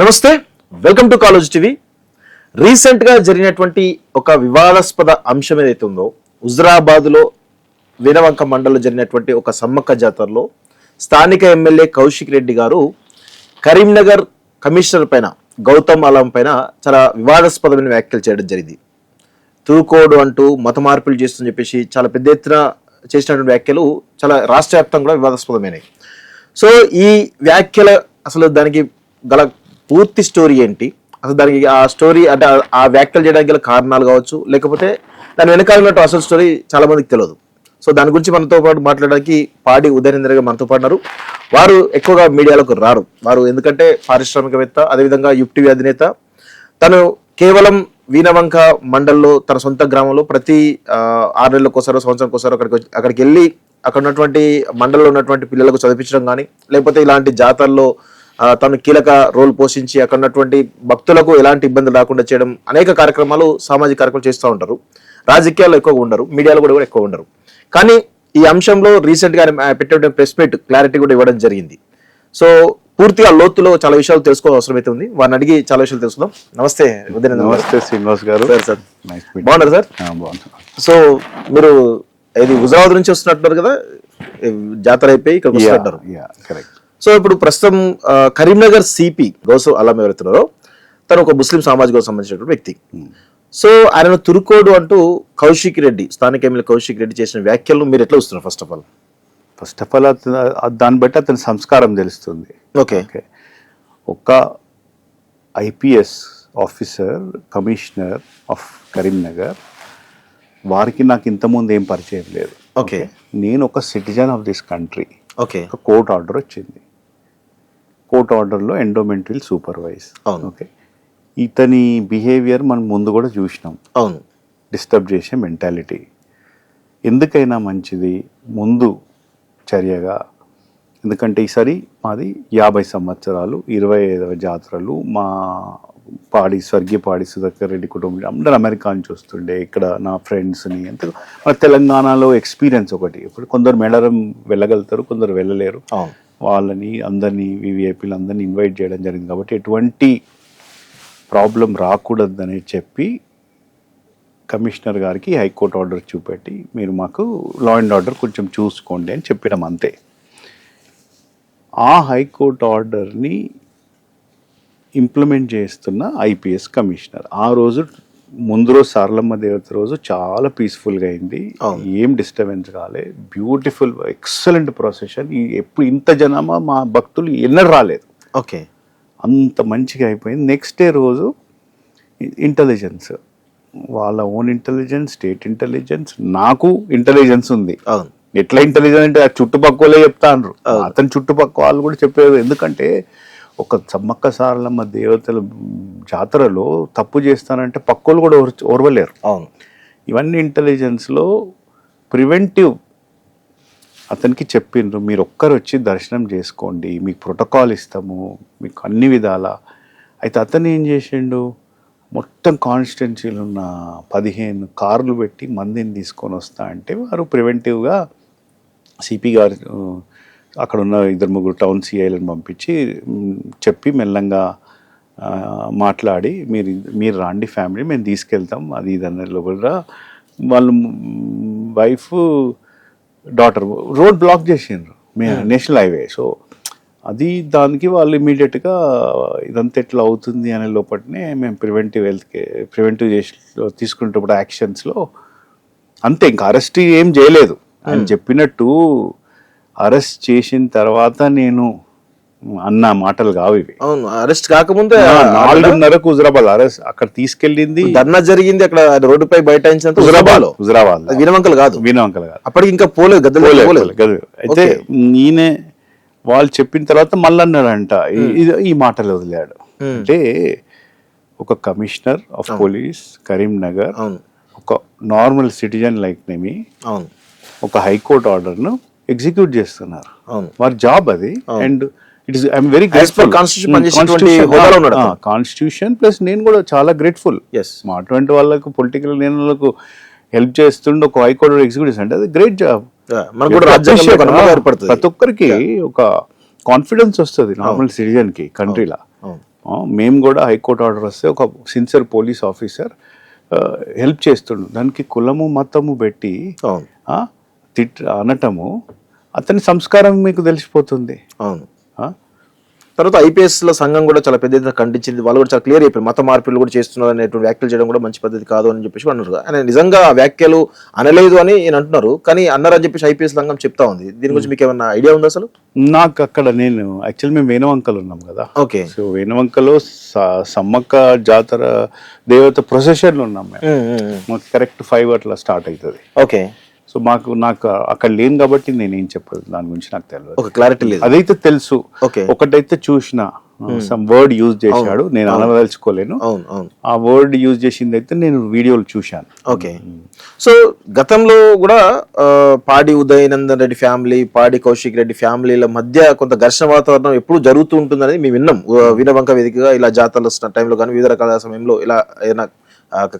నమస్తే, welcome to college TV. రీసెంట్గా జరిగినటువంటి ఒక వివాదాస్పద అంశం ఏదైతే ఉందో, హుజురాబాద్లో వీరవంక మండలంలో జరిగినటువంటి ఒక సమ్మక్క జాతరలో స్థానిక ఎమ్మెల్యే కౌశిక్ రెడ్డి గారు కరీంనగర్ కమిషనర్ పైన గౌతమ్ అలం పైన చాలా వివాదాస్పదమైన వ్యాఖ్యలు చేయడం జరిగింది. తూకోడు అంటూ మత మార్పులు చేస్తుందని చెప్పేసి చాలా పెద్ద ఎత్తున చేసినటువంటి వ్యాఖ్యలు చాలా రాష్ట్ర వ్యాప్తంగా కూడా వివాదాస్పదమైనవి. సో ఈ వ్యాఖ్యల అసలు దానికి గల పూర్తి స్టోరీ ఏంటి, అసలు దానికి ఆ స్టోరీ అంటే ఆ వ్యాఖ్యలు చేయడానికి గల కారణాలు కావచ్చు, లేకపోతే దాని వెనకాల ఉన్నట్టు అసలు స్టోరీ చాలా మందికి తెలియదు. సో దాని గురించి మనతో పాటు మాట్లాడడానికి పాడి ఉదయనేంద్ర గారు మనతో పాటున్నారు. వారు ఎక్కువగా మీడియాలకు రారు. వారు ఎందుకంటే పారిశ్రామికవేత్త, అదేవిధంగా యుప్టివి అధినేత. తను కేవలం వీణవంక మండల్లో తన సొంత గ్రామంలో ప్రతి 6 నెలలకోసారో సంవత్సరానికోసారో అక్కడికి వెళ్ళి అక్కడ ఉన్నటువంటి మండలంలో ఉన్నటువంటి పిల్లలకు చదివించడం కానీ, లేకపోతే ఇలాంటి జాతరలో తను కీలక రోల్ పోషించి అక్కడ ఉన్నటువంటి భక్తులకు ఎలాంటి ఇబ్బందులు రాకుండా చేయడం, అనేక కార్యక్రమాలు సామాజిక కార్యక్రమాలు చేస్తూ ఉంటారు. రాజకీయాల్లో ఎక్కువగా ఉండరు, మీడియాలో కూడా ఎక్కువ ఉండరు. కానీ ఈ అంశంలో రీసెంట్గా పెట్టే ప్రెస్ మీట్ క్లారిటీ కూడా ఇవ్వడం జరిగింది. సో పూర్తిగా లోతులో చాలా విషయాలు తెలుసుకోవాల్సిన అవసరం అయితే ఉంది. వారిని అడిగి చాలా విషయాలు తెలుసుకుందాం. నమస్తే నమస్తే శ్రీనివాస్ గారు. సార్ బాగున్నారు సార్? సో మీరు ఇది హుజురాబాద్ నుంచి వస్తున్నట్టున్నారు కదా, జాతర అయిపోయి ఇక్కడ వస్తున్నట్టారు. సో ఇప్పుడు ప్రస్తుతం కరీంనగర్ సిపి గౌతమ్ అలం ఎవరుతున్నారో తను ఒక ముస్లిం సామాజిక సంబంధించినటువంటి వ్యక్తి. సో ఆయన తురుకోడు అంటూ కౌశిక్ రెడ్డి, స్థానిక ఎమ్మెల్యే కౌశిక్ రెడ్డి చేసిన వ్యాఖ్యలను మీరు ఎట్లా వస్తున్నారు? ఫస్ట్ ఆఫ్ ఆల్ దాన్ని బట్టి అతని సంస్కారం తెలుస్తుంది. ఓకే, ఒక IPS officer, commissioner of Karimnagar, వారికి నాకు ఇంతకుముందు ఏం పరిచయం లేదు. ఓకే, నేను ఒక citizen of this country. Okay, ఒక కోర్ట్ ఆర్డర్ వచ్చింది. కోర్ట్ ఆర్డర్లో ఎండోమెంట్ విల్ సూపర్వైజ్. ఓకే, ఇతని బిహేవియర్ మనం ముందు కూడా చూసినాం. అవును, డిస్టర్బ్ చేసే మెంటాలిటీ. ఎందుకైనా మంచిది ముందు చర్యగా, ఎందుకంటే ఈసారి మాది 50 సంవత్సరాలు 25వ జాతరలు. మా స్వర్గీయ పాడి సుధాకర్ రెడ్డి కుటుంబం అందరూ అమెరికా నుంచి వస్తుండే. ఇక్కడ నా ఫ్రెండ్స్ని అంతే, మన తెలంగాణలో ఎక్స్పీరియన్స్ ఒకటి. ఇప్పుడు కొందరు మేడారం వెళ్ళగలుగుతారు, కొందరు వెళ్ళలేరు. వాళ్ళని అందరినీ వివిఐపీలు అందరినీ ఇన్వైట్ చేయడం జరిగింది. కాబట్టి ఎటువంటి ప్రాబ్లం రాకూడదని చెప్పి కమిషనర్ గారికి హైకోర్టు ఆర్డర్ చూపెట్టి మీరు మాకు లా అండ్ ఆర్డర్ కొంచెం చూసుకోండి అని చెప్పడం అంతే. ఆ హైకోర్టు ఆర్డర్ని ఇంప్లిమెంట్ చేస్తున్న ఐపీఎస్ కమిషనర్ ఆ రోజు ముందు రోజు సారలమ్మ దేవత రోజు చాలా పీస్ఫుల్గా అయింది. ఏం డిస్టర్బెన్స్ కాలే. Beautiful excellent procession. ఎప్పుడు ఇంత జనామా మా భక్తులు ఎన్నడూ రాలేదు. ఓకే, అంత మంచిగా అయిపోయింది. నెక్స్ట్ డే రోజు ఇంటెలిజెన్స్, వాళ్ళ ఓన్ ఇంటెలిజెన్స్, స్టేట్ ఇంటెలిజెన్స్, నాకు ఇంటెలిజెన్స్ ఉంది. ఎట్లా ఇంటెలిజెన్స్ అంటే చుట్టుపక్కలే చెప్తాను, అతని చుట్టుపక్కల వాళ్ళు కూడా చెప్పేది. ఎందుకంటే ఒక సమ్మక్క సారలమ్మ దేవతల జాతరలో తప్పు చేస్తానంటే పక్కోళ్ళు కూడా ఓర్వలేరు. అవును, ఇవన్నీ ఇంటెలిజెన్స్లో ప్రివెంటివ్ అతనికి చెప్పిండ్రు, మీరు ఒక్కరు వచ్చి దర్శనం చేసుకోండి, మీకు ప్రోటోకాల్ ఇస్తాము, మీకు అన్ని విధాల. అయితే అతను ఏం చేసిండు, మొత్తం కాన్స్టిట్యున్సీలో ఉన్న 15 కార్లు పెట్టి మందిని తీసుకొని వస్తా అంటే వారు ప్రివెంటివ్గా సిపి గారు అక్కడ ఉన్న 2-3 టౌన్ సిఐలను పంపించి చెప్పి మెల్లంగా మాట్లాడి మీరు రాండి ఫ్యామిలీ, మేము తీసుకెళ్తాం అది ఇదన్న లోపల వాళ్ళు వైఫ్ డాటర్ రోడ్ బ్లాక్ చేసిండ్రు నేషనల్ హైవే. సో అది దానికి వాళ్ళు ఇమీడియట్గా ఇదంతా ఎట్లా అవుతుంది అనే లోపలనే మేము ప్రివెంటివ్ చేసి తీసుకునేటప్పుడు యాక్షన్స్లో అంతే. ఇంకా అరెస్ట్ ఏం చేయలేదు. ఆయన చెప్పినట్టు అరెస్ట్ చేసిన తర్వాత నేను అన్న మాటలు కావు ఇవి. అవును, అరెస్ట్ కాకముందే 4:30కు హుజురాబాద్ అరెస్ట్ అక్కడ తీసుకెళ్ళింది, ధర్నా జరిగింది. అక్కడ రోడ్డుపై బైఠాయించినంత హుజురాబాద్ వీణవంకలు కాదు. అప్పటికి ఇంకా పోలేదు, గద్దెలు. అయితే నేనే వాళ్ళు చెప్పిన తర్వాత మళ్ళీ అన్నాడంట ఈ మాటలు వదిలాడు. అంటే ఒక కమిషనర్ ఆఫ్ పోలీస్ కరీంనగర్, ఒక నార్మల్ సిటిజన్ లైక్ నేమి, ఒక హైకోర్టు ఆర్డర్ను ఎగ్జిక్యూట్ చేస్తున్నారు. వారి జాబ్ అది. And it is I'm very grateful. Constitution plus నేను కూడా చాలా గ్రేట్ఫుల్. మా అటువంటి వాళ్ళకు పొలిటికల్ వాళ్ళకు హెల్ప్ చేస్తుండే ఒక హైకోర్టు ఎగ్జిక్యూటివ్ అంటే అది గ్రేట్ జాబ్. ప్రతి ఒక్కరికి ఒక కాన్ఫిడెన్స్ వస్తుంది నార్మల్ సిటిజన్ కి కంట్రీలో. మేము కూడా హైకోర్టు ఆర్డర్ వస్తే ఒక సిన్సియర్ పోలీస్ ఆఫీసర్ హెల్ప్ చేస్తుండు. దానికి కులము మతము పెట్టి అవును అనటము అతని సంస్కారం మీకు తెలిసిపోతుంది. అవును. తర్వాత ఐపీఎస్ లో సంఘం కూడా చాలా పెద్ద ఎత్తున ఖండించింది. వాళ్ళు కూడా చాలా క్లియర్ అయిపోయింది, మత మార్పులు కూడా చేస్తున్నారు అనేటువంటి వ్యాఖ్యలు చేయడం కూడా మంచి పద్ధతి కాదు అని చెప్పేసి అన్నారు. ఆయన నిజంగా ఆ వ్యాఖ్యలు అనలేదు అని నేను అంటున్నారు, కానీ అన్నారని చెప్పేసి ఐపీఎస్ సంఘం చెప్తా ఉంది. దీని గురించి మీకు ఏమన్నా ఐడియా ఉందా అసలు? నాకు అక్కడ నేను యాక్చువల్లీ మేము వేణవంకలు ఉన్నాం కదా. ఓకే. సో వేణవంకలో సమ్మక్క జాతర దేవత ప్రొసెషన్లో ఉన్నాం మేము. మాకు కరెక్ట్ 5 అట్లా స్టార్ట్ అవుతుంది. ఓకే. సో నాకు అక్కడ లేను కాబట్టి నేను ఏం చెప్పదు దాని గురించి, నాకు తెలియదు. ఒక క్లారిటీ లేదు. అదైతే తెలుసు. ఓకే. ఒకటైతే చూసిన సమ్ వర్డ్ యూజ్ చేశాడు, నేను అనదలుచుకోలేను. ఆ వర్డ్ యూజ్ చేసింది అయితే నేను వీడియోలు చూశాను. ఓకే. సో గతంలో కూడా పాడి ఉదయనందన్ రెడ్డి ఫ్యామిలీ, పాడి కౌశిక్ రెడ్డి ఫ్యామిలీల మధ్య కొంత ఘర్షణ వాతావరణం ఎప్పుడు జరుగుతూ ఉంటుందని మేము విన్నాం. వీరవంక వేదికగా ఇలా జాతరలు వస్తున్న టైంలో కానీ వివిధ రకాల సమయంలో ఇలా ఏదైనా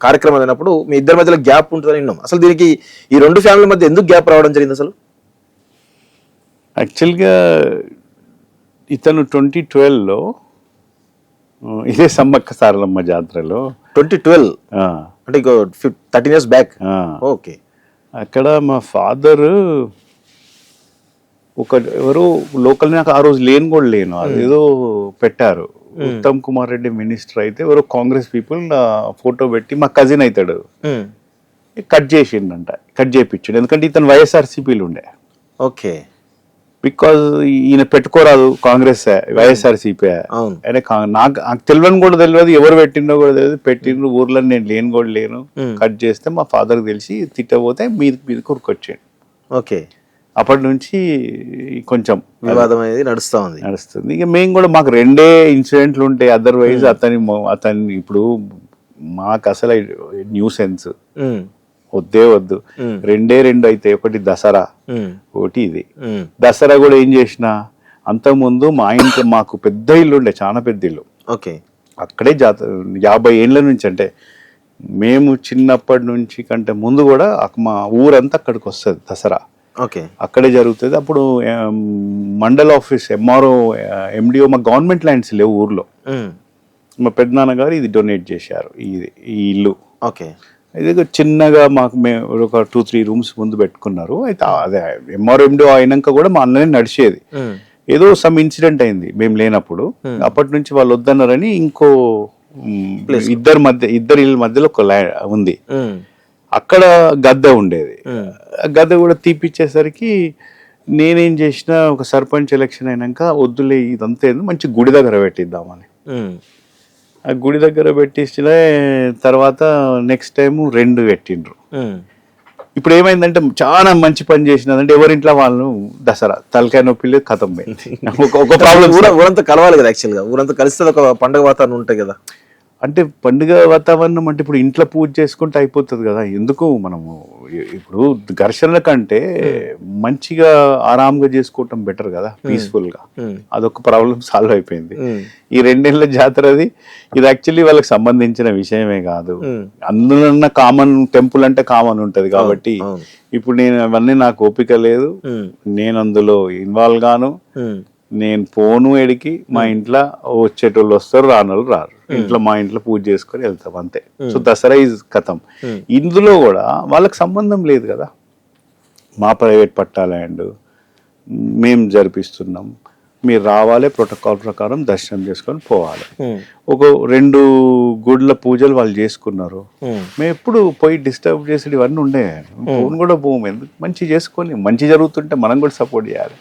కార్యక్రమం అయినప్పుడు మీ ఇద్దరి మధ్యలో గ్యాప్ ఉంటుందని విన్నాం. అసలు దీనికి ఈ రెండు ఫ్యామిలీ మధ్య ఎందుకు గ్యాప్ రావడం జరిగింది అసలు? యాక్చువల్గా ఇతను 2012లో ఇదే సమ్మక్క సారలమ్మ జాతరలో 2012 అంటే 13 years బ్యాక్. ఓకే. అక్కడ మా ఫాదర్ ఎవరు లోకల్, నాకు ఆ రోజు లేను అదేదో పెట్టారు. ఉత్తమ్ కుమార్ రెడ్డి మినిస్టర్ అయితే ఎవరో కాంగ్రెస్ పీపుల్ ఫోటో పెట్టి మా కజిన్ అవుతాడు కట్ చేయించాడు. ఎందుకంటే ఇతను వైఎస్ఆర్సీపీలు ఉండే. ఓకే. బికాజ్ ఈయన పెట్టుకోరాదు, కాంగ్రెస్ వైఎస్ఆర్సీపీ. నాకు తెలియని కూడా తెలియదు, ఎవరు పెట్టిండో కూడా తెలియదు. పెట్టిండ్రు ఊర్లో, నేను లేను. కట్ చేస్తే మా ఫాదర్ తెలిసి తిట్టబోతే మీద కొరుకొచ్చాడు. ఓకే. అప్పటి నుంచి కొంచెం వివాదం అనేది నడుస్తుంది. ఇక మేము కూడా మాకు 2 ఇన్సిడెంట్లు ఉంటాయి. అదర్వైజ్ అతని ఇప్పుడు మాకు అసలు న్యూ సెన్స్ వద్దు. 2 అయితే ఒకటి దసరా, ఒకటి ఇది. దసరా కూడా ఏం చేసిన, అంతకుముందు మా ఇంట్లో మాకు పెద్ద ఇల్లు ఉండే, చాలా పెద్ద ఇల్లు. ఓకే. అక్కడే జాతర 50 ఏళ్ళ నుంచి, అంటే మేము చిన్నప్పటి నుంచి కంటే ముందు కూడా మా ఊరంతా అక్కడికి వస్తుంది దసరా. ఓకే. అక్కడే జరుగుతుంది. అప్పుడు మండల్ ఆఫీస్ ఎంఆర్ఓ ఎండిఓ, మా గవర్నమెంట్ ల్యాండ్స్ లేవు ఊర్లో. మా పెద్దనాన్నగారు ఇది డొనేట్ చేశారు, ఈ ఇల్లు. ఓకే. ఇది చిన్నగా మాకు మేము ఒక 2-3 రూమ్స్ ముందు పెట్టుకున్నారు. అయితే అదే ఎంఆర్ఓ ఎండిఓ అయినాక కూడా మా అన్ననే నడిచేది. ఏదో సమ్ ఇన్సిడెంట్ అయింది మేము లేనప్పుడు. అప్పటి నుంచి వాళ్ళు వద్దన్నారని ఇంకో ఇద్దరి ఇళ్ళ మధ్యలో ఒక ఉంది, అక్కడ గద్దె ఉండేది. గద్దె కూడా తీపిచ్చేసరికి నేనేం చేసిన, ఒక సర్పంచ్ ఎలక్షన్ అయినాక వద్దులే ఇదంతా మంచి గుడి దగ్గర పెట్టిద్దామని ఆ గుడి దగ్గర పెట్టించిన తర్వాత నెక్స్ట్ టైం 2 పెట్టిండ్రు. ఇప్పుడు ఏమైందంటే చాలా మంచి పని చేసినదంటే ఎవరింట్లో వాళ్ళు దసరా తలకాయ నొప్పి కథం పోయింది. ఒక ప్రాబ్లం, ఊరంతా కలవాలి కదా. యాక్చువల్గా ఊరంతా కలిస్తే ఒక పండుగ వాతావరణం ఉంటాయి కదా. అంటే పండుగ వాతావరణం అంటే ఇప్పుడు ఇంట్లో పూజ చేసుకుంటే అయిపోతుంది కదా. ఎందుకు మనము ఇప్పుడు ఘర్షణల కంటే మంచిగా ఆరాంగా చేసుకోవటం బెటర్ కదా, పీస్ఫుల్ గా. అదొక ప్రాబ్లం సాల్వ్ అయిపోయింది. ఈ 2 ఏళ్ల జాతర ఇది యాక్చువల్లీ వాళ్ళకి సంబంధించిన విషయమే కాదు. అందులో కామన్ టెంపుల్ అంటే కామన్ ఉంటది కాబట్టి ఇప్పుడు నేను అవన్నీ నాకు ఓపిక లేదు. నేను అందులో ఇన్వాల్వ్ గాను. నేను పోను ఎడికి, మా ఇంట్లో వచ్చేటోళ్ళు వస్తారు, రానోళ్ళు రారు. ఇంట్లో మా ఇంట్లో పూజ చేసుకొని వెళ్తాం అంతే. సో దసరా ఈజ్ కథం. ఇందులో కూడా వాళ్ళకి సంబంధం లేదు కదా. మా ప్రైవేట్ పట్టా ల్యాండ్ మేము జరిపిస్తున్నాం, మీరు రావాలి, ప్రోటోకాల్ ప్రకారం దర్శనం చేసుకొని పోవాలి. ఒక 2 గుడ్ల పూజలు వాళ్ళు చేసుకున్నారు. మేము ఎప్పుడు పోయి డిస్టర్బ్ చేసేది ఇవన్నీ ఉండే. ఫోన్ కూడా పోము, ఎందుకు మంచి చేసుకొని మంచి జరుగుతుంటే మనం కూడా సపోర్ట్ చేయాలి.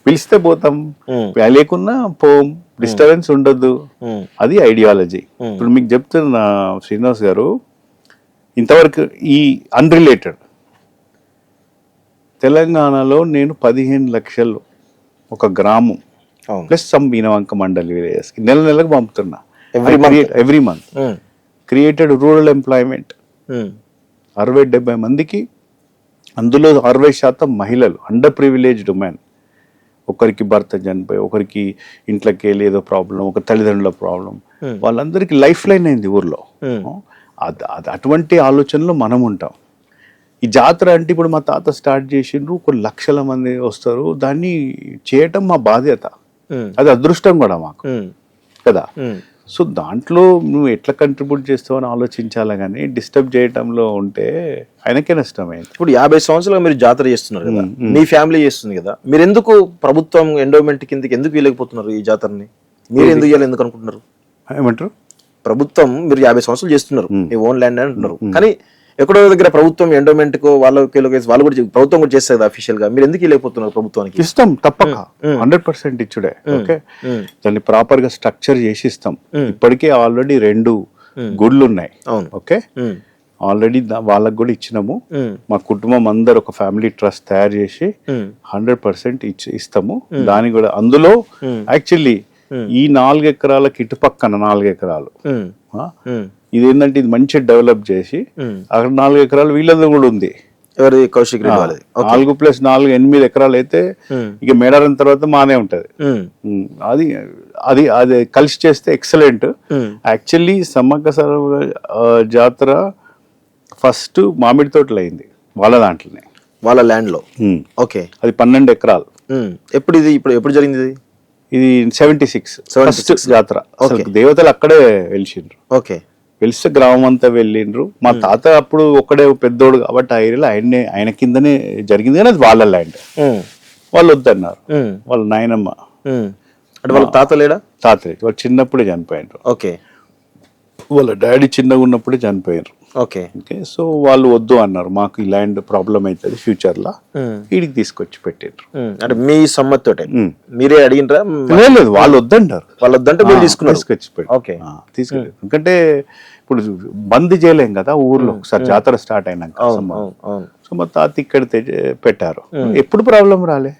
పిలిస్తే పోతాం, లేకున్నా పోం, డిస్టర్బెన్స్ ఉండొద్దు. అది ఐడియాలజీ. ఇప్పుడు మీకు చెప్తున్నా శ్రీనివాస్ గారు, ఇంతవరకు ఈ అన్రిలేటెడ్ తెలంగాణలో నేను 15 లక్షలు ఒక గ్రామం ప్లస్ సమ్ వీణవంక మండలి విలేజెస్ కి నెలకు పంపుతున్నా. Every month created rural employment 60-70 మందికి. అందులో 60% మహిళలు, అండర్ ప్రివిలేజ్డ్ ఉమెన్. ఒకరికి భర్త చనిపోయి, ఒకరికి ఇంట్లోకి వెళ్ళి ఏదో ప్రాబ్లం, ఒక తల్లిదండ్రుల ప్రాబ్లం, వాళ్ళందరికీ లైఫ్ లైన్ అయింది ఊర్లో. అటువంటి ఆలోచనలో మనం ఉంటాం. ఈ జాతర అంటే ఇప్పుడు మా తాత స్టార్ట్ చేసిండ్రు, కొన్ని లక్షల మంది వస్తారు. దాన్ని చేయటం మా బాధ్యత, అది అదృష్టం కూడా మాకు కదా. సో దాంట్లో నువ్వు ఎట్లా కంట్రిబ్యూట్ చేస్తావు అని ఆలోచించాలా కానీ డిస్టర్బ్ చేయటంలో ఉంటే ఆయనకే నష్టమైంది. ఇప్పుడు 50 సంవత్సరాలు మీరు జాతర చేస్తున్నారు కదా, మీ ఫ్యామిలీ చేస్తుంది కదా, మీరు ఎందుకు ప్రభుత్వం ఎండోమెంట్ కిందకి ఎందుకు వీలకపోతున్నారు ఈ జాతరని? మీరు ఎందుకు చేయాలి ఎందుకు అనుకుంటున్నారు? ఏమంటారు? ప్రభుత్వం మీరు 50 సంవత్సరాలు చేస్తున్నారు, మీ ఓన్ ల్యాండ్ అని అంటున్నారు, కానీ ఎక్కడో దగ్గర ప్రభుత్వం ఎండోమెంట్ కు వాళ్ళు కూడా ప్రభుత్వం కూడా చేస్తుంది అఫీషియల్ గా, మీరు ఎందుకు వెళ్ళకపోతున్నారు ప్రభుత్వానికి? ఇస్తాం తప్పక, 100% ఇచ్చుడే. ఓకే, దాన్ని ప్రాపర్ గా స్ట్రక్చర్ చేసి ఇస్తాం. ఇప్పటికే ఆల్రెడీ 2 గుళ్ళు ఉన్నాయి. ఓకే, ఆల్రెడీ వాళ్ళకి కూడా ఇచ్చినాము. మా కుటుంబం అందరు ఒక ఫ్యామిలీ ట్రస్ట్ తయారు చేసి 100% ఇస్తాము. దాని కూడా అందులో యాక్చువల్లీ ఈ 4 ఎకరాలకి ఇటుపక్కన 4 ఎకరాలు ఇదేంటంటే ఇది మంచిగా డెవలప్ చేసి అక్కడ 4 ఎకరాలు వీళ్ళది కూడా ఉంది. ఎవరి? కౌశిక్ రెడ్డి వాళ్ళది. 4+4 8 ఎకరాలు అయితే ఇక మేడారం తర్వాత మానే ఉంటది. అది అది అది కలిసి చేస్తే ఎక్సలెంట్. యాక్చువల్లీ సమ్మక్క జాతర ఫస్ట్ మామిడి తోటలు అయింది వాళ్ళ దాంట్లోనే, వాళ్ళ ల్యాండ్ లో. ఓకే, అది 12 ఎకరాలు. ఎప్పుడు జరిగింది ఇది 76 జాతర. దేవతలు అక్కడే వెలిసిండ్రు. ఓకే, వెలిస్తే గ్రామం అంతా వెళ్ళిండ్రు. మా తాత అప్పుడు ఒక్కడే పెద్దోడు కాబట్టి ఆ ఏరియాలో ఆయన కిందనే జరిగింది, కానీ అది వాళ్ళ ల్యాండ్. వాళ్ళు వద్దన్నారు, వాళ్ళ నాయనమ్మ. అంటే వాళ్ళ తాత లేడా? తాత వాళ్ళు చిన్నప్పుడే చనిపోయినారు. ఓకే, వాళ్ళ డాడీ చిన్నగా ఉన్నప్పుడే చనిపోయినారు. ఓకే, సో వాళ్ళు వద్దు అన్నారు, మాకు ఈ ల్యాండ్ ప్రాబ్లం అవుతుంది ఫ్యూచర్ లా, వీడికి తీసుకొచ్చి పెట్టిండ్రు. అంటే మీ సమ్మతితోటే మీరే అడిగినరా? లేదు, వాళ్ళు వద్దంటారు. వాళ్ళు వద్దంటే మీరు తీసుకున్నారు, తీసుకొచ్చి తీసుకెళ్ళారు. ఎందుకంటే ఇప్పుడు బంద్ చేయలేం కదా ఊర్లో, ఒకసారి జాతర స్టార్ట్ అయినాక. సో మా తాత ఇక్కడ పెట్టారు. ఎప్పుడు ప్రాబ్లం రాలే.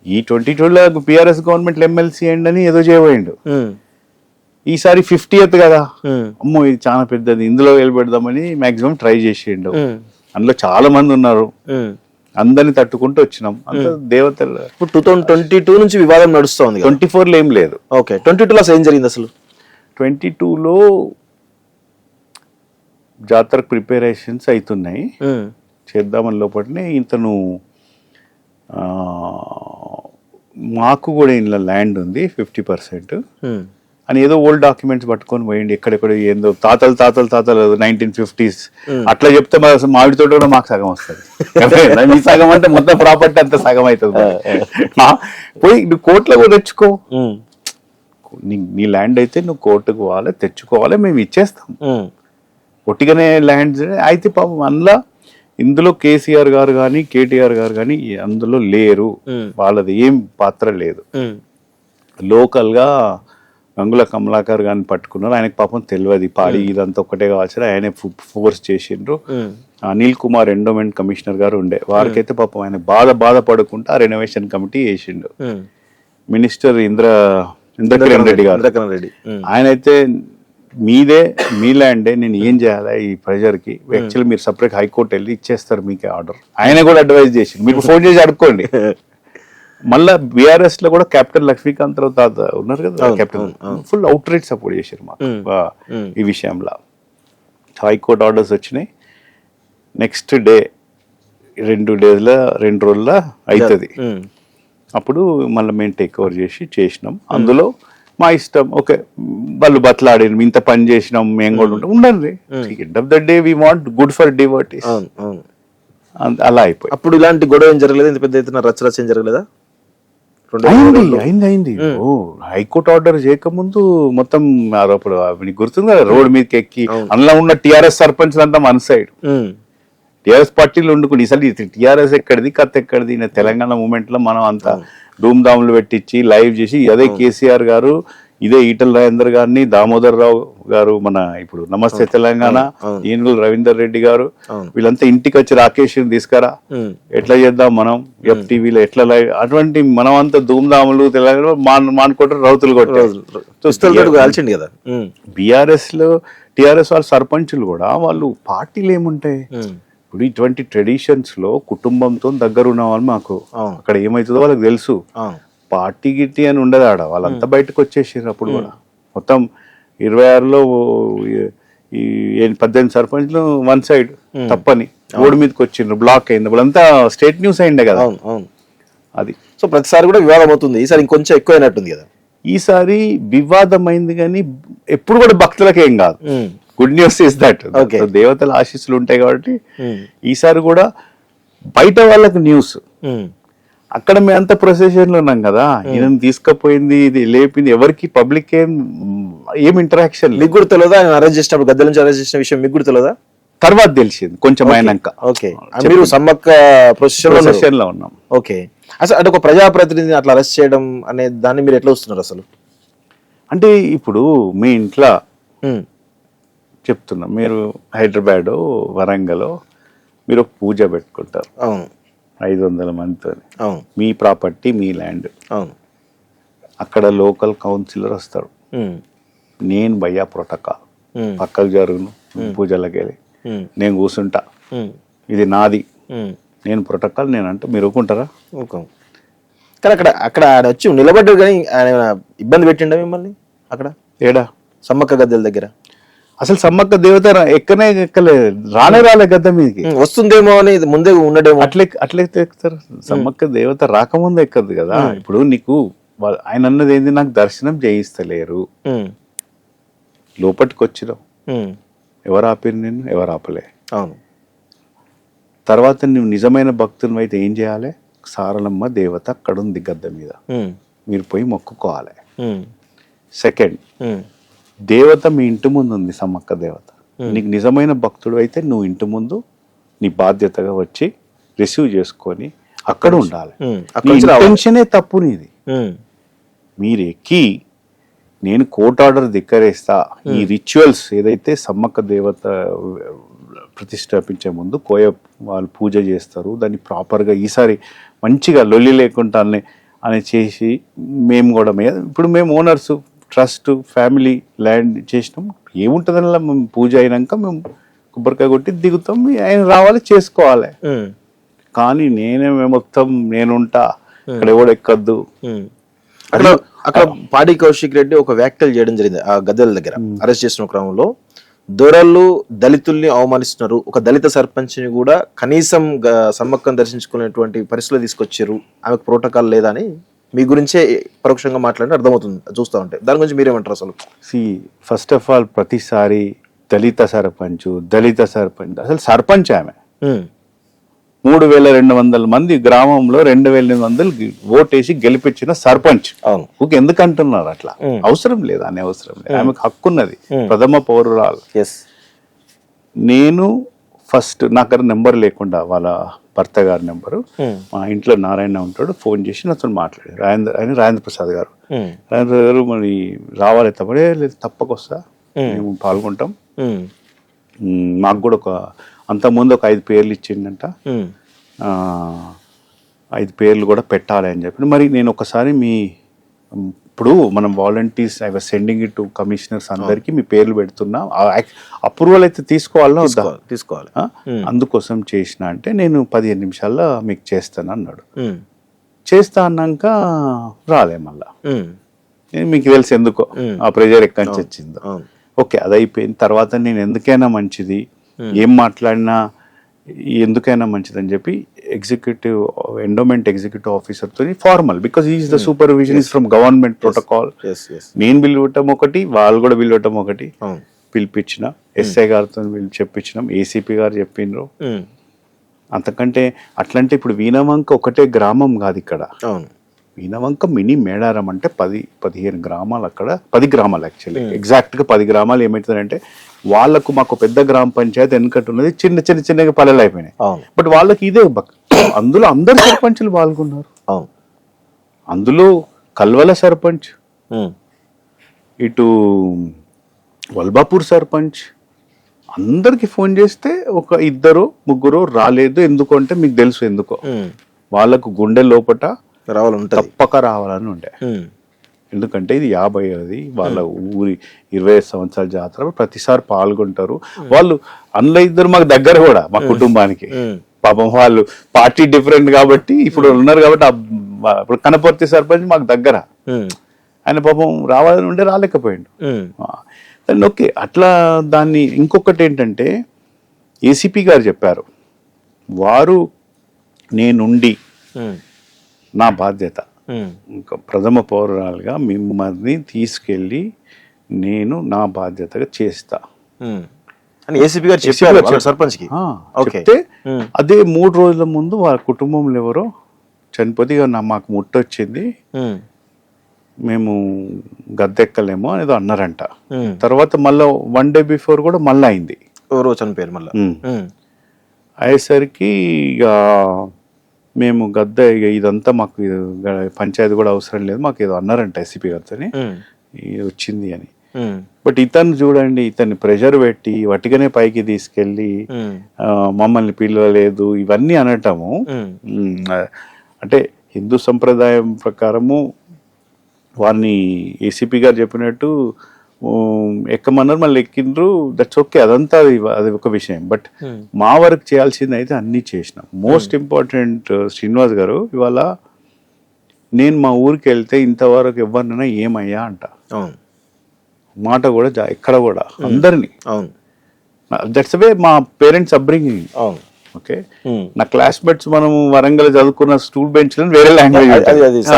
ఈ 22లో పిఆర్ఎస్ గవర్నమెంట్ ఎమ్మెల్సీ అని ఏదో చేయబోయిండు. ఈసారి 50th కదా, అమ్మో ఇది చాలా పెద్దది, ఇందులో వెళ్ళిపెడదామని మాక్సిమం ట్రై చేసిండు. అందులో చాలా మంది ఉన్నారు, అందరిని తట్టుకుంటూ వచ్చినాం. అంత దేవతలు. 2022 నుంచి వివాదం నడుస్తుంది. 24లో ఏం లేదు. ఓకే, 22లో అసలు ఏం జరిగింది? అసలు 22లో జాతర ప్రిపరేషన్స్ అవుతున్నాయి, చేద్దామని లోపలనే ఇతను మాకు కూడా ఇంట్లో ల్యాండ్ ఉంది 50% అని ఏదో ఓల్డ్ డాక్యుమెంట్స్ పట్టుకొని పోయింది. ఎక్కడెక్కడ ఏందో తాతలు 1950s అట్లా చెప్తే మామిడి తోట కూడా మాకు సగం వస్తుంది. మీ సగం అంటే మొత్తం ప్రాపర్టీ అంతా సగం అవుతుంది. పోయి నువ్వు కోర్టులో కూడా తెచ్చుకో, నీ ల్యాండ్ అయితే నువ్వు కోర్టుకు పోవాలి, తెచ్చుకోవాలి, మేము ఇచ్చేస్తాం. ఒట్టిగానే ల్యాండ్స్ అయితే పాపం అందులో ఇందులో కేసీఆర్ గారు కానీ కేటీఆర్ గారు కానీ అందులో లేరు, వాళ్ళది ఏం పాత్ర లేదు. లోకల్ గా గంగుల కమలాకర్ గారిని పట్టుకున్నారు. ఆయనకు పాపం తెలియదు పాడి ఇదంతా ఒక్కటే కావాల్సి ఆయనే ఫోర్స్ చేసిండ్రు. అనిల్ కుమార్ ఎండోమెంట్ కమిషనర్ గారు ఉండే, వారికైతే పాపం ఆయన బాధపడుకుంటూ ఆ రెనోవేషన్ కమిటీ వేసిండు. మినిస్టర్ ఇంద్రకిరణ్ రెడ్డి గారు, ఆయన అయితే మీదే మీ ల్యాండే, నేను ఏం చేయాలి ఈ ప్రెజర్ కి, యాక్చువల్లీ మీరు సపరేట్ హైకోర్టు వెళ్ళి ఇచ్చేస్తారు మీకే ఆర్డర్. ఆయన కూడా అడ్వైజ్ చేసిండు, మీరు ఫోన్ చేసి అడుక్కోండి. మళ్ళా బీఆర్ఎస్ లో కూడా కెప్టెన్ లక్ష్మీకాంత్ రావు తాత ఉన్నారు కదా, captain full out right support చేశారు మాకు ఈ విషయంలో. హైకోర్టు ఆర్డర్స్ వచ్చినాయి. నెక్స్ట్ డే 2 రోజుల్లో అవుతుంది. అప్పుడు మళ్ళీ మేము టేక్ ఓవర్ చేసినాం. అందులో మా ఇష్టం, ఓకే వాళ్ళు బతలాడినాం, ఇంత పని చేసినాం, మేము కూడా ఉంటాం, ఉండండి. End of the day we want good for devotees. అలా అయిపోయి అప్పుడు ఇలాంటి గొడవ ఏం జరగలేదు, ఇంత పెద్ద ఎత్తున రచ్చ ఏం జరగలేదా? అయింది. హైకోర్టు ఆర్డర్ చేయకముందు మొత్తం అప్పుడు మీకు గుర్తుంది కదా, రోడ్ మీదకి ఎక్కి అందులో ఉన్న టిఆర్ఎస్ సర్పంచ్ అంతా మన సైడ్ టిఆర్ఎస్ పార్టీలో వండుకుని, ఈసారి టిఆర్ఎస్ ఎక్కడిది కథ ఎక్కడిది, తెలంగాణ మూమెంట్ లో మనం అంతా ధూమ్ ధాములు పెట్టించి లైవ్ చేసి, అదే కేసీఆర్ గారు, ఇదే ఈటల రాజేందర్ గారిని, దామోదర్ రావు గారు, మన ఇప్పుడు నమస్తే తెలంగాణ ఏనుగుల రవీందర్ రెడ్డి గారు, వీళ్ళంతా ఇంటికి వచ్చి రాకేష్ తీసుకురా, ఎట్లా చేద్దాం మనం FTVలో ఎట్లా లైవ్, అటువంటి మనం అంతా ధూమ్ ధాములు తెలంగాణ మానుకోవటం రౌతులు కొట్టాల్సింది కదా. బీఆర్ఎస్ లో టిఆర్ఎస్ వాళ్ళ సర్పంచులు కూడా వాళ్ళు పార్టీలు ఏముంటాయి, ఇప్పుడు ఇటువంటి ట్రెడిషన్స్ లో కుటుంబంతో దగ్గర ఉన్న వాళ్ళు, మాకు అక్కడ ఏమవుతుందో వాళ్ళకి తెలుసు. పార్టీ గిట్టి అని ఉండదు ఆడ, వాళ్ళంతా బయటకు వచ్చేసారు. అప్పుడు కూడా మొత్తం 26లో 18 సర్పంచ్లు వన్ సైడ్ తప్పని రోడ్డు మీదకి వచ్చిండ్రు, బ్లాక్ అయింది. వాళ్ళంతా స్టేట్ న్యూస్ అయిండే కదా. అది సో ప్రతిసారి కూడా వివాదం అవుతుంది, ఈసారి ఇంకొంచెం ఎక్కువ అయినట్టుంది కదా. ఈసారి వివాదమైంది కానీ ఎప్పుడు కూడా భక్తులకు ఏం కాదు. Good news is that Okay. దేవతల ఆశీస్సులు ఉంటాయి కాబట్టి ఈసారి కూడా బయట వాళ్ళకి న్యూస్. అక్కడ మేము అంత ప్రొసెషన్ లో ఉన్నాం కదా, ఈయన తీసుకుపోయింది ఇది లేపింది ఎవరికి పబ్లిక్ ఏం ఇంటరాక్షన్ మీకు కూడా తెలియదా ఆయన అరెస్ట్ చేసినప్పుడు, గద్దెల నుంచి అరెస్ట్ చేసిన విషయం మీకు కూడా తెలియదా? తర్వాత తెలిసింది కొంచెం అయినాక. ఓకే, మీరు సమ్మక్క ప్రొసెషన్ లో ఉన్నాం. ఓకే, అసలు అంటే ఒక ప్రజాప్రతినిధిని అట్లా అరెస్ట్ చేయడం అనే దాన్ని మీరు ఎట్లా వస్తున్నారు అసలు? అంటే ఇప్పుడు మీ ఇంట్లో చెప్తున్నా, మీరు హైదరాబాద్ వరంగల్ మీరు ఒక పూజ పెట్టుకుంటారు అవును 500 మందితో, అవును మీ ప్రాపర్టీ మీ ల్యాండ్. అవును అక్కడ లోకల్ కౌన్సిలర్ వస్తాడు, నేను భయ్యా ప్రోటోకాల్ పక్కకు జరుగును పూజలకి వెళ్ళి నేను కూర్చుంటా, ఇది నాది, నేను ప్రోటోకాల్ నేను అంటే మీరు ఊరుకుంటారా? కానీ అక్కడ అక్కడ ఆయన వచ్చి నిలబడ్డాడు కానీ ఆయన ఇబ్బంది పెట్టిండ మిమ్మల్ని అక్కడ ఏడా సమ్మక్క గద్దెల దగ్గర? అసలు సమ్మక్క దేవత ఎక్కనే ఎక్కలేదు, రాలే గద్ద మీదకి. వస్తుందేమో అని ముందే ఉండడేమో. అట్లే ఎక్కుతారు. సమ్మక్క దేవత రాకముందు ఎక్కదు కదా. ఇప్పుడు నీకు ఆయన అన్నది ఏంది, నాకు దర్శనం చేయిస్తలేరు, లోపలికి వచ్చినావు, ఎవరు ఆపిరు నిన్ను? ఎవరు ఆపలే. అవును. తర్వాత నువ్వు నిజమైన భక్తుని అయితే ఏం చేయాలి? సారలమ్మ దేవత అక్కడ ఉంది గద్ద మీద, మీరు పోయి మొక్కుకోవాలి. సెకండ్, దేవత మీ ఇంటి ముందు ఉంది, సమ్మక్క దేవత. నీకు నిజమైన భక్తుడు అయితే నువ్వు ఇంటి ముందు నీ బాధ్యతగా వచ్చి రిసీవ్ చేసుకొని అక్కడ ఉండాలి. టెన్షనే తప్పు నీది. మీరు ఎక్కి నేను కోర్ట్ ఆర్డర్ ధిక్కరేస్తా, ఈ రిచువల్స్ ఏదైతే సమ్మక్క దేవత ప్రతిష్టాపించే ముందు కోయ వాళ్ళు పూజ చేస్తారు, దాన్ని ప్రాపర్గా ఈసారి మంచిగా లొల్లి లేకుండా అని చేసి మేము కూడా ఇప్పుడు మేము ఓనర్స్ ట్రస్ట్ ఫ్యామిలీ ల్యాండ్ చేసినాం, ఏముంటుందని మేము పూజ అయినాక మేము కొబ్బరికాయ కొట్టి దిగుతాం, ఆయన రావాలి చేసుకోవాలి. కానీ నేనే మొత్తం నేనుంటా ఇక్కడ ఎవడు ఎక్కద్దు. అక్కడ అక్కడ పాడి కౌశిక్ రెడ్డి ఒక వ్యాఖ్యలు చేయడం జరిగింది ఆ గద్దెల దగ్గర అరెస్ట్ చేసిన క్రమంలో. దొరలు దళితుల్ని అవమానిస్తున్నారు, ఒక దళిత సర్పంచ్ని కూడా కనీసం సమ్మక్కను దర్శించుకునేటువంటి పరిస్థితులు తీసుకొచ్చారు, ఆమెకు ప్రోటోకాల్ లేదా అని మీ గురించే పరోక్షంగా మాట్లాడితే అర్థమవుతుంది చూస్తూ ఉంటే. దాని గురించి మీరేమంటారు అసలు? ఫస్ట్ ఆఫ్ ఆల్ ప్రతిసారి దళిత సర్పంచ్ అసలు సర్పంచ్ ఆమె 3200 మంది గ్రామంలో 2800 ఓటేసి గెలిపించిన సర్పంచ్. ఎందుకు అంటున్నారు అట్లా? అవసరం లేదు, అనే అవసరం లేదు, ఆమెకు హక్కు ఉన్నది, ప్రథమ పౌరురాలు. నేను ఫస్ట్ నాకు నెంబర్ లేకుండా వాళ్ళ భర్త గారి నెంబరు, మా ఇంట్లో నారాయణ ఉంటాడు, ఫోన్ చేసి నాతో మాట్లాడారు. రాజేంద్ర ప్రసాద్ గారు మరి రావాలి తప్పడే లేదు, తప్పకొస్తా, మేము పాల్గొంటాం. మాకు కూడా అంతకుముందు ఒక 5 పేర్లు ఇచ్చిండంట, 5 పేర్లు కూడా పెట్టాలి అని చెప్పి. మరి నేను ఒకసారి ఇప్పుడు మనం volunteers I was sending it to commissioners అందరికి మీ పేర్లు పెడుతున్నా, అప్రూవల్ అయితే తీసుకోవాలా తీసుకోవాలి, అందుకోసం చేసిన అంటే నేను 15 నిమిషాల్లో మీకు చేస్తాను అన్నాడు. చేస్తా అన్నాక రాలే మళ్ళా. మీకు తెలుసు ఎందుకో ఆ ప్రెజర్ ఎక్కడి నుంచి వచ్చిందో. ఓకే, అది అయిపోయిన తర్వాత నేను ఎందుకైనా మంచిది, ఏం మాట్లాడినా ఎందుకైనా మంచిది అని చెప్పి ఎండోమెంట్ ఎగ్జిక్యూటివ్ ఆఫీసర్ తో formal, because is the supervision is from government protocol. నేను పిలవటం ఒకటి, వాళ్ళు కూడా పిలవటం ఒకటి, పిలిపించిన ఎస్ఐ గారితో చెప్పించినాం, ఏసీపీ గారు చెప్పిండ్రు. అంతకంటే అట్లంటే ఇప్పుడు వీణవంక ఒకటే గ్రామం కాదు ఇక్కడ, వీణవంక మినీ మేడారం అంటే 10-15 గ్రామాలు, అక్కడ 10 గ్రామాలు యాక్చువల్లీ, ఎగ్జాక్ట్గా 10 గ్రామాలు. ఏమవుతుందంటే వాళ్ళకు మాకు పెద్ద గ్రామ పంచాయతీ వెనుకట్టు ఉన్నది, చిన్నగా పల్లెలు అయిపోయినాయి. బట్ వాళ్ళకి ఇదే అందులో అందరు సర్పంచులు పాల్గొన్నారు. అందులో కల్వల సర్పంచ్, ఇటు వల్బాపూర్ సర్పంచ్, అందరికి ఫోన్ చేస్తే ఒక 2-3 రాలేదు. ఎందుకంటే మీకు తెలుసు ఎందుకో, వాళ్ళకు గుండె లోపట తప్పక రావాలని ఉండే. ఎందుకంటే ఇది 50ది వాళ్ళ ఊరి 25 సంవత్సరాల జాతర, ప్రతిసారి పాల్గొంటారు వాళ్ళు. అందులో 2 మాకు దగ్గర కూడా, మా కుటుంబానికి. పాపం వాళ్ళు పార్టీ డిఫరెంట్ కాబట్టి ఇప్పుడు ఉన్నారు కాబట్టి, ఇప్పుడు కనపర్తి సర్పంచ్ మాకు దగ్గర, ఆయన పాపం రావాలని ఉండే రాలేకపోయిండు. ఓకే, అట్లా దాన్ని. ఇంకొకటి ఏంటంటే ఏసీపీ గారు చెప్పారు, వారు నేనుండి నా బాధ్యత ఇంకా ప్రథమ పౌరురాలుగా మిమ్మల్ని తీసుకెళ్ళి నేను నా బాధ్యతగా చేస్తా అని ఏసీపీ గారు చెప్పారు సర్పంచ్ కి. చెప్తే అదే 3 రోజుల ముందు వాళ్ళ కుటుంబంలో ఎవరో చనిపోతే ఇక మాకు ముట్టొచ్చింది, మేము గద్దెక్కలేమో అనేదో అన్నారంట. తర్వాత మళ్ళీ 1 day బిఫోర్ కూడా మళ్ళీ అయింది, ఎవరో చనిపోయారు మళ్ళీ. అయ్యేసరికి ఇక మేము గద్దె ఇక ఇదంతా మాకు పంచాయతీ కూడా అవసరం లేదు, మాకు ఏదో అన్నారంట ఎస్సీపీ గారితోని వచ్చింది అని. బట్ ఇతను చూడండి, ఇతన్ని ప్రెషర్ పెట్టి వట్టిగానే పైకి తీసుకెళ్ళి మమ్మల్ని పిలవలేదు ఇవన్నీ అనటము. అంటే హిందూ సంప్రదాయం ప్రకారము వారిని ఏసీపీ గారు చెప్పినట్టు ఎక్కమన్నారు, మళ్ళీ ఎక్కిండ్రు, దట్స్ ఓకే, అదంతా అది ఒక విషయం. బట్ మా వర్క్ చేయాల్సింది అయితే అన్నీ చేసినాం. మోస్ట్ ఇంపార్టెంట్ శ్రీనివాస్ గారు, ఇవాళ నేను మా ఊరికి వెళ్తే ఇంతవరకు ఎవరినైనా ఏమయ్యా అంట, మాట కూడా ఎక్కడ కూడా అందరినీ. దట్స్ వే మా పేరెంట్స్ అప్బ్రింగింగ్. ఓకే, నా క్లాస్మేట్స్ మనం వరంగల్ చదువుకున్న స్టూల్ బెంచ్ వేరే లాంగ్వేజ్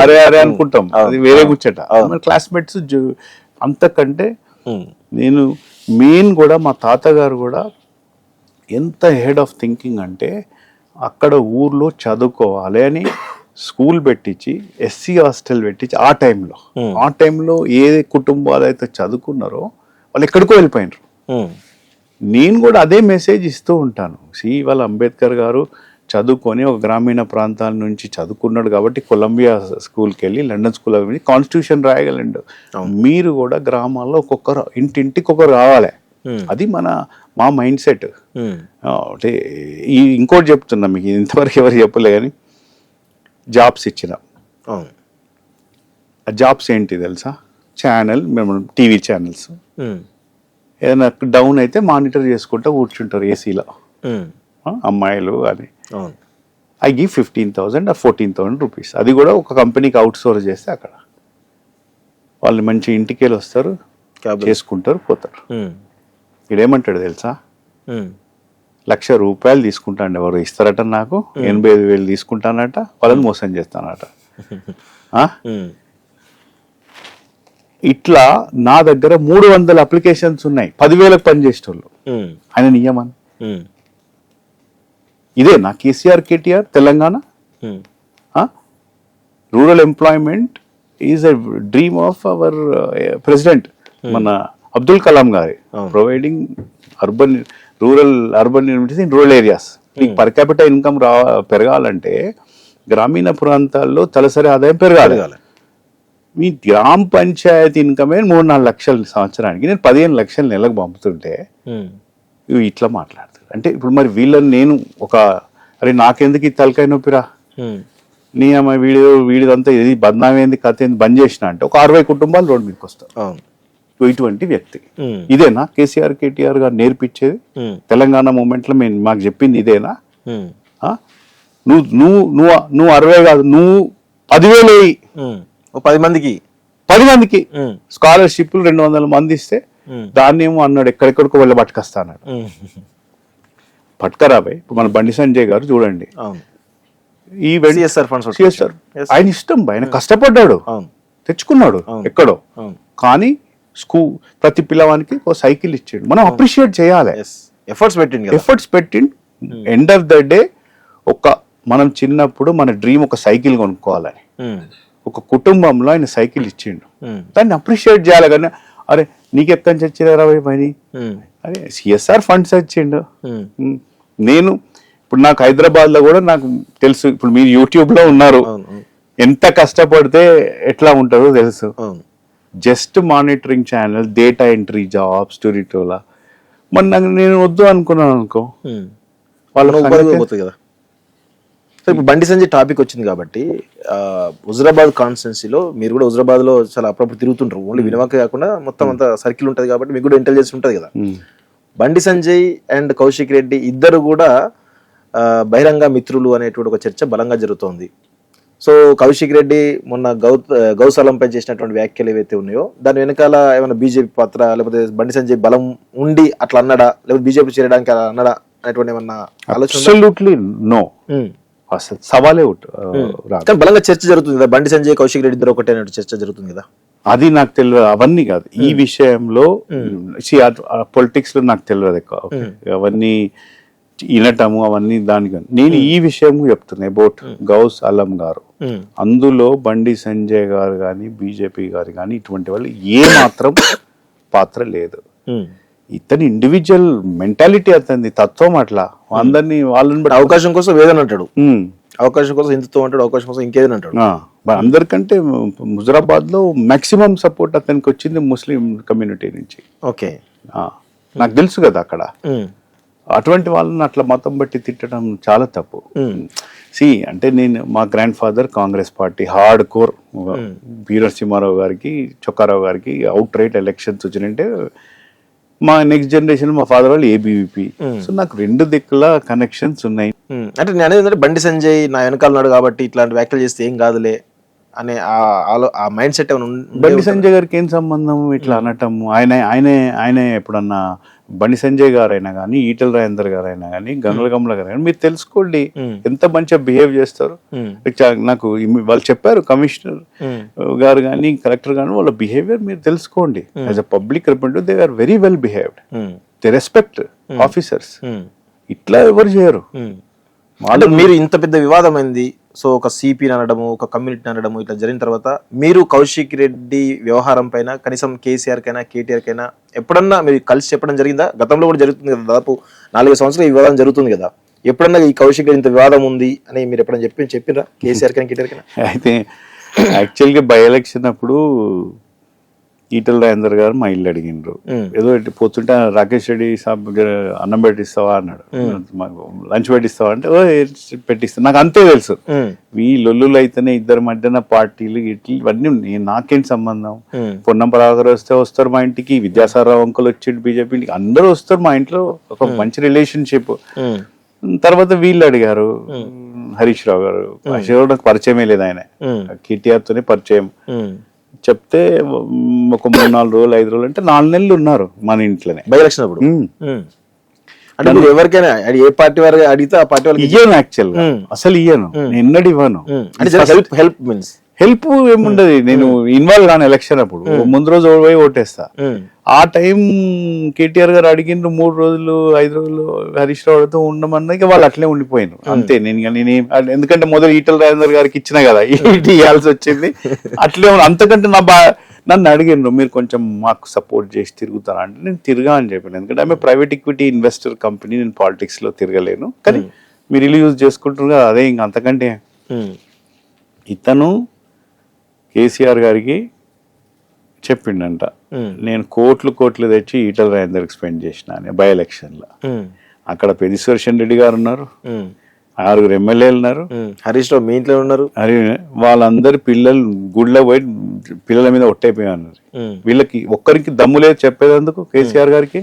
అరే అరే అనుకుంటాం, అది వేరే ముచ్చట. క్లాస్మేట్స్ అంతకంటే నేను మెయిన్ కూడా మా తాతగారు కూడా ఎంత హెడ్ ఆఫ్ థింకింగ్ అంటే అక్కడ ఊర్లో చదువుకోవాలి అని స్కూల్ పెట్టించి ఎస్సీ హాస్టల్ పెట్టించి ఆ టైంలో ఏ కుటుంబాలు అయితే చదువుకున్నారో వాళ్ళు ఎక్కడికో వెళ్ళిపోయినారు. నేను కూడా అదే మెసేజ్ ఇస్తూ ఉంటాను. వాళ్ళ అంబేద్కర్ గారు చదువుకొని ఒక గ్రామీణ ప్రాంతాల నుంచి చదువుకున్నాడు కాబట్టి కొలంబియా స్కూల్కి వెళ్ళి లండన్ స్కూల్ వెళ్ళి కాన్స్టిట్యూషన్ రాయగలండు. మీరు కూడా గ్రామాల్లో ఒక్కొక్కరు ఇంటింటికి ఒకరు రావాలి, అది మా మైండ్ సెట్. అంటే ఇంకోటి చెప్తున్నా మీకు, ఇంతవరకు ఎవరు చెప్పలే కానీ జాబ్స్ ఇచ్చినాం. ఆ జాబ్స్ ఏంటి తెలుసా? మేము టీవీ ఛానల్స్ ఏదైనా డౌన్ అయితే మానిటర్ చేసుకుంటూ కూర్చుంటారు ఏసీలో అమ్మాయిలు అని. I give 15,000 or 14,000 rupees. అది కూడా ఒక కంపెనీకి అవుట్ సోర్స్ చేస్తే అక్కడ వాళ్ళు మంచి ఇంటికి వెళ్ళి వస్తారు, చేసుకుంటారు, పోతారు. ఇదేమంటాడు తెలుసా? 1,00,000 రూపాయలు తీసుకుంటాను, ఎవరు ఇస్తారట నాకు, 85,000 తీసుకుంటానట, వాళ్ళని మోసం చేస్తానట. ఇట్లా నా దగ్గర 300 అప్లికేషన్స్ ఉన్నాయి, 10,000 పనిచేసేటోళ్ళు. ఆయన నియమని ఇదే నా KCR KTR Telangana. Rural employment is a dream of our president మన అబ్దుల్ కలాం గారి, providing urban university in rural areas. మీకు పర్ క్యాపిటల్ ఇన్కమ్ పెరగాలంటే గ్రామీణ ప్రాంతాల్లో తలసరి ఆదాయం పెరగాలి. మీ గ్రామ పంచాయతీ ఇన్కమే 3-4 లక్షల సంవత్సరానికి, నేను 15 లక్షలు నెలకు పంపుతుంటే ఇవి ఇట్లా మాట్లాడతారు. అంటే ఇప్పుడు మరి వీళ్ళని నేను అరే నాకెందుకు ఈ తలకాయ నొప్పిరా, నీ అమ్మ వీడిదంతా ఇది బద్నామేంది కథ ఏంది బంద్ చేసిన అంటే ఒక 60 కుటుంబాలు రోడ్డు మీదకి వస్తారు. ఇటువంటి వ్యక్తి ఇదేనా కేసీఆర్ కేటీఆర్ గారు నేర్పించేది? తెలంగాణ మూమెంట్ లో మాకు చెప్పింది ఇదేనా? నువ్వు 60 కాదు, నువ్వు 10,000 10 మందికి స్కాలర్షిప్లు 200 మంది ఇస్తే దాన్ని ఏమో అన్నాడు ఎక్కడెక్కడికో వెళ్ళి పట్టుకొస్తా అన్నాడు. పట్టుకరాబాయ్. ఇప్పుడు మన బండి సంజయ్ గారు చూడండి, ఆయన ఇష్టం, ఆయన కష్టపడ్డాడు, తెచ్చుకున్నాడు ఎక్కడో, కానీ ప్రతి పిల్లవానికి ఒక సైకిల్ ఇచ్చాడు. మనం అప్రిషియేట్ చేయాలి, ఎఫర్ట్స్ పెట్టిండు. ఎండ్ ఆఫ్ ద డే మనం చిన్నప్పుడు మన డ్రీమ్ ఒక సైకిల్ కొనుక్కోవాలని, ఒక కుటుంబంలో ఆయన సైకిల్ ఇచ్చిండు, దాన్ని అప్రిషియేట్ చేయాలి. కానీ అరే నీకెక్కడి నుంచి వచ్చిన 20 పని, అదే సిఎస్ఆర్ ఫండ్స్ వచ్చిండు. నేను ఇప్పుడు నాకు హైదరాబాద్ లో కూడా నాకు తెలుసు, ఇప్పుడు మీరు యూట్యూబ్ లో ఉన్నారు, ఎంత కష్టపడితే ఎట్లా ఉంటారో తెలుసు. Just monitoring channel, data entry jobs, టూరిటోలా. మరి నాకు నేను వద్దు అనుకున్నాను అనుకో, వాళ్ళ కదా. సో ఇప్పుడు బండి సంజయ్ టాపిక్ వచ్చింది కాబట్టి, హుజరాబాద్ కాన్స్టిట్యున్సీలో మీరు కూడా హుజరాబాద్ లో చాలా అప్పుడప్పుడు తిరుగుతుంటారు, ఓన్లీ వినవాక కాకుండా మొత్తం అంతా సర్కిల్ ఉంటుంది కాబట్టి మీకు కూడా ఇంటెలిజెన్స్ ఉంటుంది కదా. బండి సంజయ్ అండ్ కౌశిక్ రెడ్డి ఇద్దరు కూడా బహిరంగ మిత్రులు అనేటువంటి ఒక చర్చ బలంగా జరుగుతోంది. సో కౌశిక్ రెడ్డి మొన్న గౌశాలంపై చేసినటువంటి వ్యాఖ్యలు ఏవైతే ఉన్నాయో దాని వెనకాల ఏమైనా బీజేపీ పాత్ర, లేకపోతే బండి సంజయ్ బలం ఉండి అట్లా అన్నాడా, లేకపోతే బీజేపీ చేరడానికి అలా అన్నాడా అనేటువంటి ఏమన్నా ఆలోచన? Absolutely no. అసలు సవాలే రాదు. కానీ బలంగా చర్చ జరుగుతుంది కదా, బండి సంజయ్ కౌశిక్ రెడ్డి ఇద్దరు ఒకటే అన్నట్టు చర్చ జరుగుతుంది కదా. అది నాకు తెలియదు, అవన్నీ కాదు ఈ విషయంలో. పొలిటిక్స్ లో నాకు తెలియదు ఎక్కువ. అవన్నీ వినటము అవన్నీ దానికి నేను ఈ విషయం చెప్తున్నా అబౌట్ గౌస్ అలం గారు. అందులో బండి సంజయ్ గారు కానీ బీజేపీ గారు కానీ ఇటువంటి వాళ్ళు ఏ మాత్రం పాత్ర లేదు. ఇతని ఇండివిజువల్ మెంటాలిటీ అతని తత్వం అట్లా అందరినీ వాళ్ళని బట్టి అవకాశం కోసం వేదన అంటాడు, అవకాశం కోసం హిందుత్వం అంటాడు, అవకాశం కోసం ఇంకేదని అంటాడు. అందరికంటే హుజరాబాద్ లో మాక్సిమం సపోర్ట్ అతనికి వచ్చింది ముస్లిం కమ్యూనిటీ నుంచి. ఓకే, నాకు తెలుసు కదా అక్కడ. అటువంటి వాళ్ళని అట్లా మతం బట్టి తిట్టడం చాలా తప్పు. అంటే నేను మా grandfather Congress party hard core, Veerasimharao గారికి చొక్కారావు గారికి అవుట్ రైట్ ఎలక్షన్స్ వచ్చినంటే మా నెక్స్ట్ జనరేషన్ మా ఫాదర్ వాళ్ళు ఏబీవీపీ. సో నాకు రెండు దిక్కుల కనెక్షన్స్ ఉన్నాయి. అంటే నేను అనేది ఏంటంటే బండి సంజయ్ నా వెనకాల ఉన్నాడు కాబట్టి ఇట్లాంటి వ్యాఖ్యలు చేస్తే ఏం కాదులే అనే ఆ మైండ్ సెట్ ఏమైనా బండి సంజయ్ గారికి ఏం సంబంధం ఇట్లా అనటం? ఆయన ఎప్పుడన్నా బండి సంజయ్ గారు అయినా కానీ ఈటల రాజేందర్ గారు అయినా కానీ గనుల కమల గారు అయినా మీరు తెలుసుకోండి ఎంత మంచిగా బిహేవ్ చేస్తారు. నాకు వాళ్ళు చెప్పారు కమిషనర్ గారు కానీ కలెక్టర్ గారు వాళ్ళ బిహేవియర్ మీరు తెలుసుకోండి. As a public representative they are very well behaved, they respect officers. ఇట్లా ఎవరు చేయరు. అంటే మీరు ఇంత పెద్ద వివాదం అయింది, సో ఒక సిపి అనడము ఒక కమ్యూనిటీ అనడము ఇట్లా జరిగిన తర్వాత మీరు కౌశిక్ రెడ్డి వ్యవహారం పైన కనీసం కేసీఆర్ కైనా కేటీఆర్ కైనా ఎప్పుడన్నా మీరు కలిసి చెప్పడం జరిగిందా? గతంలో కూడా జరుగుతుంది కదా, దాదాపు 4 సంవత్సరాలు ఈ వివాదం జరుగుతుంది కదా. ఎప్పుడన్నా ఈ కౌశిక్ రెడ్డి ఇంత వివాదం ఉంది అని మీరు ఎప్పుడన్నా చెప్పిరా కేసీఆర్ కైనా కేటీఆర్ కైనా? అయితే యాక్చువల్గా బై ఎలక్షన్ అప్పుడు ఈటల రాజేందర్ గారు మా ఇల్లు అడిగిండ్రు. ఏదో పోతుంటే రాకేష్ రెడ్డి సాబ్ అన్నం పెట్టిస్తావా అన్నాడు, లంచ్ పెట్టిస్తావా అంటే ఓ పెట్టిస్తా. నాకు అంతే తెలుసు ఈ లొల్లులు అయితేనే ఇద్దరి మధ్యన పార్టీలు ఇట్లు ఇవన్నీ నాకేం సంబంధం. పొన్నం ప్రభాకర్ వస్తారు మా ఇంటికి, విద్యాసాగర్ అంకుల్ వచ్చి బీజేపీ అందరూ వస్తారు మా ఇంట్లో, ఒక మంచి రిలేషన్షిప్. తర్వాత వీళ్ళు అడిగారు హరీష్ రావు గారు, హరీష్ రావు నాకు పరిచయమే లేదు, ఆయన కేటీఆర్ తోనే పరిచయం. చెప్తే ఒక 3-4 రోజులు 5 రోజులు అంటే 4 నెలలు ఉన్నారు మన ఇంట్లోనే బై ఎలక్షన్ అప్పుడు. అంటే నువ్వు ఎవరికైనా ఏ పార్టీ వారు అడిగితే ఆ పార్టీ వాళ్ళకి ఇయ్యను, యాక్చువల్ అసలు ఇయ్యను, ఎన్నడూ ఇవ్వను. హెల్ప్ మీన్స్ హెల్ప్ ఏముండదు, నేను ఇన్వాల్వ్ కాను. ఎలక్షన్ అప్పుడు ముందు రోజు పోయి ఓటేస్తా. ఆ టైం కేటీఆర్ గారు అడిగిన 3 రోజులు 5 రోజులు హరీష్ రావుతో ఉండమన్నా వాళ్ళు అట్లే ఉండిపోయాను అంతే. నేను ఎందుకంటే మొదలు ఈటల రాజేందర్ గారికి ఇచ్చిన కదా, ఇవ్వాల్సి వచ్చింది అట్లే. అంతకంటే నన్ను అడిగినారు మీరు కొంచెం మాకు సపోర్ట్ చేసి తిరుగుతారా అంటే నేను తిరగా అని చెప్పాను. ఎందుకంటే ఆమె ప్రైవేట్ ఈక్విటీ ఇన్వెస్టర్ కంపెనీ, నేను పాలిటిక్స్ లో తిరగలేను. కానీ మీరు ఇల్లు యూజ్ చేసుకుంటున్నారు అదే, ఇంక అంతకంటే. ఇతను కేసీఆర్ గారికి చెప్పిండంట నేను కోట్లు తెచ్చి ఈటల రాజేందర్కి స్పెండ్ చేసిన బై ఎలక్షన్ లో. అక్కడ పెద్దిశ్వర్ రెడ్డి గారు ఉన్నారు, 6 ఎమ్మెల్యేలు ఉన్నారు, హరీష్ రావు మీ ఇంట్లో ఉన్నారు. వాళ్ళందరి పిల్లలు గుడిలో పోయి పిల్లల మీద ఒట్టైపోయి ఉన్నారు. వీళ్ళకి ఒక్కరికి దమ్ము లేదు చెప్పేదందుకు కేసీఆర్ గారికి.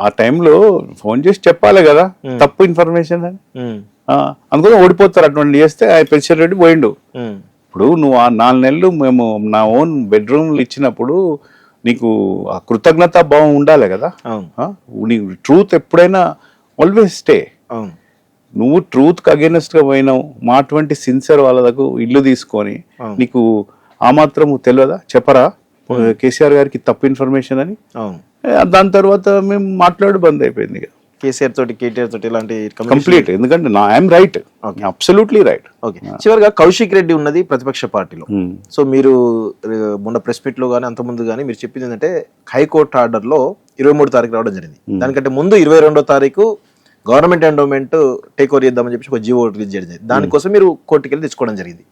ఆ టైంలో ఫోన్ చేసి చెప్పాలి కదా తప్పు ఇన్ఫర్మేషన్ అని. అందుకోసం ఓడిపోతారు అటువంటి చేస్తే పెద్దిశ్వర్ రెడ్డి పోయిండు. ఇప్పుడు నువ్వు ఆ 4 నెలలు మేము నా ఓన్ బెడ్రూమ్లు ఇచ్చినప్పుడు నీకు ఆ కృతజ్ఞతా భావం ఉండాలి కదా. నీకు ట్రూత్ ఎప్పుడైనా ఆల్వేస్ స్టే. నువ్వు ట్రూత్ కి అగేనెస్ట్ గా పోయినావు, మా అటువంటి సిన్సియర్ వాళ్ళ దగ్గర ఇల్లు తీసుకొని నీకు ఆ మాత్రం తెలియదా? చెప్పరా కేసీఆర్ గారికి తప్పు ఇన్ఫర్మేషన్ అని? దాని తర్వాత మేము మాట్లాడు బంద్ అయిపోయింది ఇక కేసీఆర్ తోటి కేటీఆర్ తోటి ఇలాంటి కంప్లీట్. ఎందుకంటే I'm right, absolutely right. Okay, చివరిగా కౌశిక్ రెడ్డి ఉన్నది ప్రతిపక్ష పార్టీలో. సో మీరు మొన్న ప్రెస్ మీట్ లో కానీ అంతకుముందు కానీ మీరు చెప్పింది ఏంటంటే హైకోర్టు ఆర్డర్ లో 23 తారీఖు రావడం జరిగింది. దానికంటే ముందు 22వ తారీఖు గవర్నమెంట్ ఎండోమెంట్ టేక్ ఓవర్ చేద్దామని చెప్పి ఒక జీవో రిలీజ్ చేయడం. దానికోసం మీరు కోర్టుకి వెళ్ళి తెచ్చుకోవడం జరిగింది.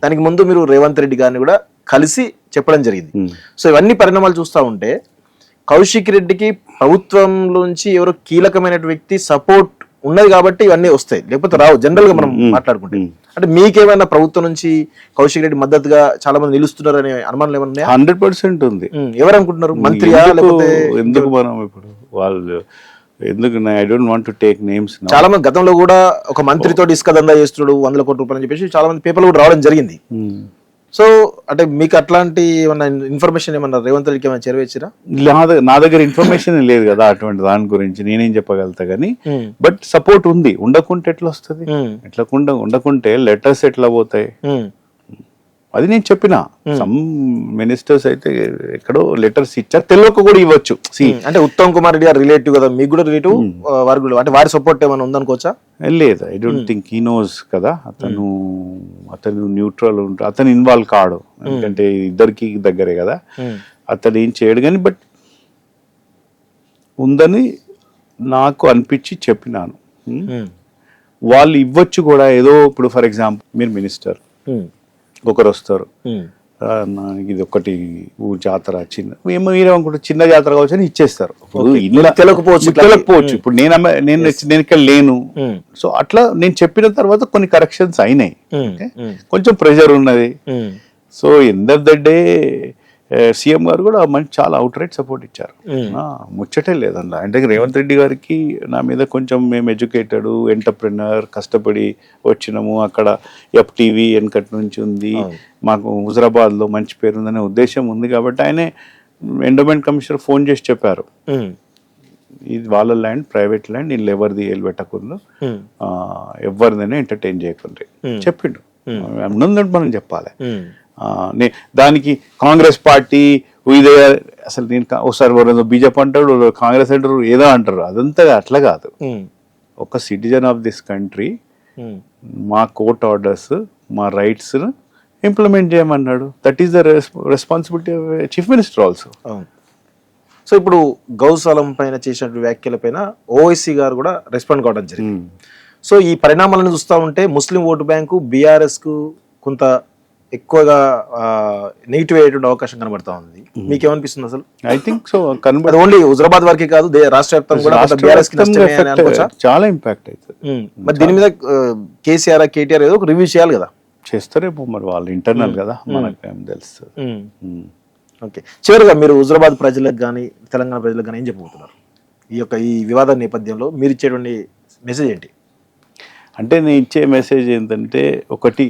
దానికి ముందు మీరు రేవంత్ రెడ్డి గారిని కూడా కలిసి చెప్పడం జరిగింది. సో ఇవన్నీ పరిణామాలు చూస్తూ ఉంటే కౌశిక్ రెడ్డికి ప్రభుత్వంలోంచి ఎవరో కీలకమైన వ్యక్తి సపోర్ట్ ఉన్నది కాబట్టి ఇవన్నీ వస్తాయి, లేకపోతే రావు. జనరల్ గా మనం మాట్లాడుకుంటే అంటే మీకేమైనా ప్రభుత్వం నుంచి కౌశిక్ రెడ్డి మద్దతుగా చాలా మంది నిలుస్తున్నారు అనే అనుమానాలు ఏమన్నా? 100% ఉంది. ఎవరు అనుకుంటున్నారు? మంత్రియా లేకపోతే ఎందుకు మనం ఇప్పుడు వాళ్ళు ఎందుకు? I don't want to take names. చాలా మంది గతంలో కూడా ఒక మంత్రితో ఇసుక దందా చేస్తున్నాడు 100 కోట్ల రూపాయలు అని చెప్పేసి చాలా మంది పేపర్లు కూడా రావడం జరిగింది. సో అంటే మీకు అట్లాంటి ఏమన్నా ఇన్ఫర్మేషన్ ఏమన్నా రేవంత్ రెడ్డికి ఏమైనా చేరవేచ్చిరా? నా దగ్గర ఇన్ఫర్మేషన్ లేదు కదా అటువంటి దాని గురించి నేనేం చెప్పగలుగుతా కానీ బట్ సపోర్ట్ ఉంది. ఉండకుంటే ఎట్లా వస్తుంది? ఉండకుంటే లెటర్స్ ఎట్లా పోతాయి? అది నేను చెప్పిన సమ్ మినిస్టర్స్ అయితే ఎక్కడో లెటర్స్ ఇచ్చారు, తెలియక కూడా ఇవ్వచ్చు. అంటే ఉత్తమ్ కుమార్ రెడ్డి గారు రిలేటివ్ కదా, మీకు కూడా రిలేటివ్, వారి కూడా అంటే వారి సపోర్ట్ ఏమైనా ఉందనుకోవచ్చా? లేదు, I don't think he knows కదా. అతను న్యూట్రల్ ఉంటాడు, అతను ఇన్వాల్వ్ కాడు, ఎందుకంటే ఇద్దరికి దగ్గరే కదా. అతను ఏం చేయడు కానీ బట్ ఉందని నాకు అనిపించి చెప్పినాను. వాళ్ళు ఇవ్వచ్చు కూడా ఏదో. ఇప్పుడు ఫర్ ఎగ్జాంపుల్ మీరు మినిస్టర్, ఒకరు వస్తారు, ఇది ఒకటి ఊరు జాతర చిన్న మీరేమనుకుంటారు చిన్న జాతర కావచ్చు అని ఇచ్చేస్తారు. తెలియకపోవచ్చు. ఇప్పుడు నేను ఇక్కడ లేను, సో అట్లా నేను చెప్పిన తర్వాత కొన్ని కరెక్షన్స్ అయినాయి, కొంచెం ప్రెషర్ ఉన్నది. So end of the day CM గారు కూడా మంచి చాలా అవుట్ రైట్ సపోర్ట్ ఇచ్చారు, ముచ్చటే లేదన్నా. అంటే రేవంత్ రెడ్డి గారికి నా మీద కొంచెం మేము ఎడ్యుకేటెడ్ ఎంటర్ప్రినర్, కష్టపడి వచ్చినాము, అక్కడ FTV వెనకటి నుంచి ఉంది, మాకు హుజరాబాద్లో మంచి పేరు ఉందనే ఉద్దేశం ఉంది కాబట్టి ఆయనే ఎండోమెంట్ కమిషనర్ ఫోన్ చేసి చెప్పారు, ఇది వాళ్ళ ల్యాండ్, ప్రైవేట్ ల్యాండ్, వీళ్ళు ఎవరిది ఏలు పెట్టకుండా ఎవరిదైనా ఎంటర్టైన్ చేయకుండా చెప్పిండు. ఉన్నదంటే మనం చెప్పాలి. దానికి కాంగ్రెస్ పార్టీ ఇదే అసలు నేను ఒకసారి బీజేపీ అంటాడు, కాంగ్రెస్ అంటారు, ఏదో అంటారు. అదంతా అట్లా కాదు. ఒక సిటిజన్ ఆఫ్ దిస్ కంట్రీ మా కోర్ట్ ఆర్డర్స్, మా రైట్స్ ఇంప్లిమెంట్ చేయమన్నాడు. That is the responsibility of chief minister also. So ఇప్పుడు గౌసాలం పైన చేసినటువంటి వ్యాఖ్యల పైన ఓవైసీ గారు కూడా రెస్పాండ్ కావడం జరిగింది. సో ఈ పరిణామాలను చూస్తూ ఉంటే ముస్లిం ఓటు బ్యాంకు బీఆర్ఎస్ కు కొంత ఎక్కువగా నెగిటివ్ అయ్యేటువంటి అవకాశం కనబడతా ఉంది. మీకేమనిపిస్తుంది అసలు? I think so. Only Huzurabad వరకే కాదు, రాష్ట్ర వ్యాప్తంగా కూడా చాలా ఇంపాక్ట్ అవుతుంది. మరి దీని మీద కేసీఆర్ KTR ఏదో ఒక రివ్యూ చేయాలి కదా. చేస్తారేమో మరి, వాళ్ళు ఇంటర్నల్ కదా, మనకేం తెలుస్తుంది. ఓకే, చివరిగా మీరు హుజరాబాద్ ప్రజలకు కానీ తెలంగాణ ప్రజలకు కానీ ఏం చెప్పబోతున్నారు ఈ వివాద నేపథ్యంలో? మీరు ఇచ్చేటువంటి మెసేజ్ ఏంటి? అంటే నేను ఇచ్చే మెసేజ్ ఏంటంటే, ఒకటి,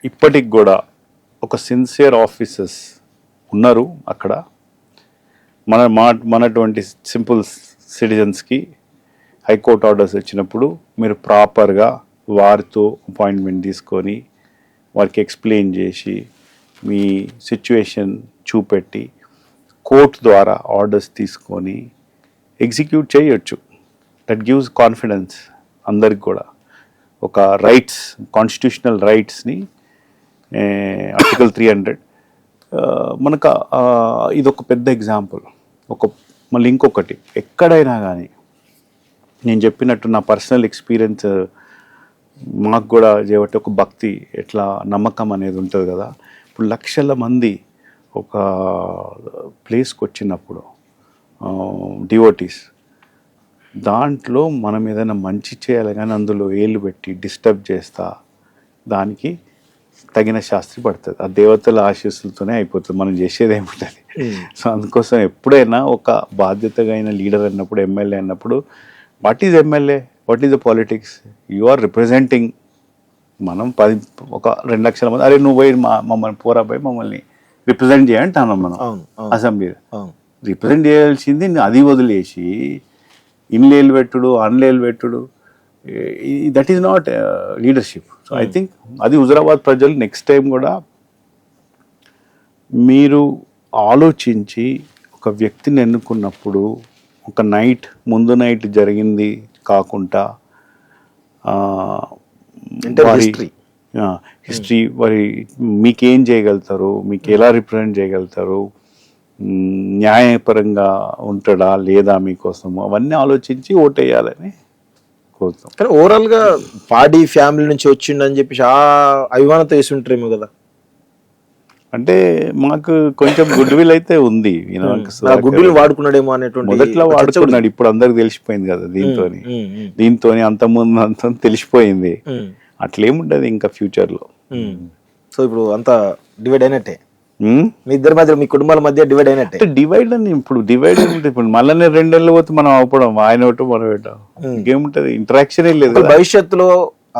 ఇప్పటికి కూడా ఒక సిన్సియర్ ఆఫీసర్స్ ఉన్నారు అక్కడ. మనటువంటి సింపుల్ సిటిజన్స్కి హైకోర్టు ఆర్డర్స్ వచ్చినప్పుడు మీరు ప్రాపర్గా వారితో అపాయింట్మెంట్ తీసుకొని వారికి ఎక్స్ప్లెయిన్ చేసి మీ సిచ్యువేషన్ చూపెట్టి కోర్టు ద్వారా ఆర్డర్స్ తీసుకొని ఎగ్జిక్యూట్ చేయొచ్చు. దట్ గివ్స్ కాన్ఫిడెన్స్ అందరికి కూడా. ఒక రైట్స్, కాన్స్టిట్యూషనల్ రైట్స్ని ఆర్టికల్ 300 మనకు ఇదొక పెద్ద ఎగ్జాంపుల్. మళ్ళీ ఇంకొకటి, ఎక్కడైనా కానీ నేను చెప్పినట్టు నా పర్సనల్ ఎక్స్పీరియన్స్, మాకు కూడా చేయబట్టి ఒక భక్తి, ఎట్లా నమ్మకం అనేది ఉంటుంది కదా. ఇప్పుడు లక్షల మంది ఒక ప్లేస్కి వచ్చినప్పుడు డివోటీస్, దాంట్లో మనం ఏదైనా మంచి చేయాలి కానీ అందులో ఏళ్ళు పెట్టి డిస్టర్బ్ చేస్తా, దానికి తగిన శాస్త్రి పడుతుంది. ఆ దేవతల ఆశీస్సులతోనే అయిపోతుంది, మనం చేసేది ఏముంటుంది. సో అందుకోసం ఎప్పుడైనా ఒక బాధ్యతగా అయిన లీడర్ అన్నప్పుడు, ఎమ్మెల్యే అన్నప్పుడు, what is MLA, what is the politics, you are representing. మనం 2 లక్షల మంది, అరే నువ్వు పోయి మమ్మల్ని పోరాపోయి మమ్మల్ని రిప్రజెంట్ చేయంటాను మనం అసెంబ్లీలో. రిప్రజెంట్ చేయాల్సింది అది వదిలేసి ఇన్లేలు పెట్టుడు, అన్లేలు పెట్టుడు, that is not leadership. So I think అది హుజరాబాద్ ప్రజలు నెక్స్ట్ టైం కూడా మీరు ఆలోచించి ఒక వ్యక్తిని ఎన్నుకున్నప్పుడు ఒక ముందు నైట్ జరిగింది కాకుండా హిస్టరీ మరి మీకేం చేయగలుగుతారు, మీకు ఎలా రిప్రజెంట్ చేయగలుగుతారు, న్యాయపరంగా ఉంటాడా లేదా మీకోసము, అవన్నీ ఆలోచించి ఓటేయాలని కోరుతాం. కానీ ఓవరాల్ గా పాడి ఫ్యామిలీ నుంచి వచ్చిండని చెప్పేసి ఆ అభిమానంతో వేసి ఉంటారేమో కదా. అంటే మాకు కొంచెం గుడ్ విల్ అయితే ఉంది, గుడ్ విల్ వాడుకున్నాడేమో అనేటువంటి. మొదట్లో వాడుకున్నాడు, ఇప్పుడు అందరికి తెలిసిపోయింది కదా దీంతో అంత తెలిసిపోయింది. అట్లేముండదు ఇంకా ఫ్యూచర్ లో. సో ఇప్పుడు అంతా డివైడ్ అయినట్టే, మీ ఇద్దరి మధ్య, మీ కుటుంబాల మధ్య డివైడ్ అయినట్టే. డివైడ్ అని ఇప్పుడు డివైడ్ ఉంటుంది. ఇప్పుడు మళ్ళీ 2 నెలలు పోతే మనం అవ్వడం, ఆయన ఒకటి మనం పెట్టాం, ఇంకేముంటది, ఇంటరాక్షన్ లేదు. భవిష్యత్తులో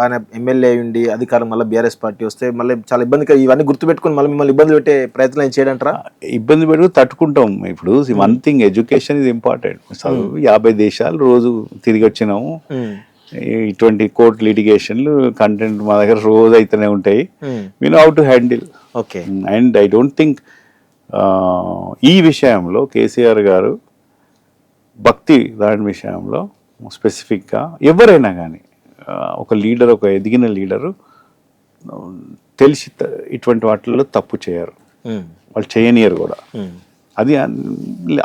ఆయన ఎమ్మెల్యే ఉండి అధికారం మళ్ళీ బీఆర్ఎస్ పార్టీ వస్తే మళ్ళీ చాలా ఇబ్బందిగా ఇవన్నీ గుర్తుపెట్టుకుని మళ్ళీ మిమ్మల్ని ఇబ్బంది పెట్టే ప్రయత్నం చేయడంటారా? ఇబ్బంది పెడుతూ తట్టుకుంటాం. ఇప్పుడు one thing, education is important. చదువు 50 దేశాలు రోజు తిరిగి వచ్చినాము. ఇటువంటి కోర్ట్ లిటిగేషన్లు కంటెంట్ మా దగ్గర రోజు అయితేనే ఉంటాయి. We know how to handle. Okay. And I don't think ఈ విషయంలో కేసీఆర్ గారు భక్తి దాని విషయంలో స్పెసిఫిక్గా ఎవరైనా కానీ ఒక లీడర్, ఒక ఎదిగిన లీడరు తెలిసి ఇటువంటి వాటిల్లో తప్పు చేయరు, వాళ్ళు చేయనియరు కూడా. అది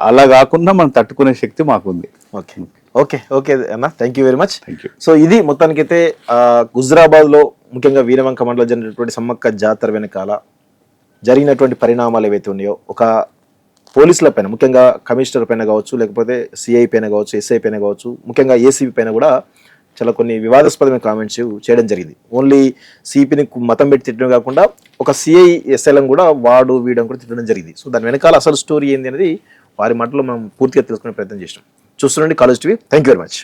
అలా కాకుండా మనం తట్టుకునే శక్తి మాకుంది. ఓకే ఓకే ఓకే అన్న, thank you very much. Thank you. So ఇది మొత్తానికైతే హుజురాబాద్లో ముఖ్యంగా వీరవంక మండలం జరిగినటువంటి సమ్మక్క జాతర వెనకాల జరిగినటువంటి పరిణామాలు ఏవైతే ఉన్నాయో, ఒక పోలీసుల పైన ముఖ్యంగా కమిషనర్ పైన కావచ్చు, లేకపోతే సిఐ పైన కావచ్చు, ఎస్ఐ పైన కావచ్చు, ముఖ్యంగా ఏసీపీ పైన కూడా చాలా కొన్ని వివాదాస్పదమైన కామెంట్స్ చేయడం జరిగింది. ఓన్లీ సిపిని మతం పెట్టి తిట్టడం కాకుండా ఒక సిఐ ఎస్ఐలను కూడా వాడు వీడడం కూడా తిట్టడం జరిగింది. సో దాని వెనకాల అసలు స్టోరీ ఏంది అనేది వారి మాటలో మనం పూర్తిగా తెలుసుకునే ప్రయత్నం చేసినాం. చూస్తుండండి college TV. Thank you very much.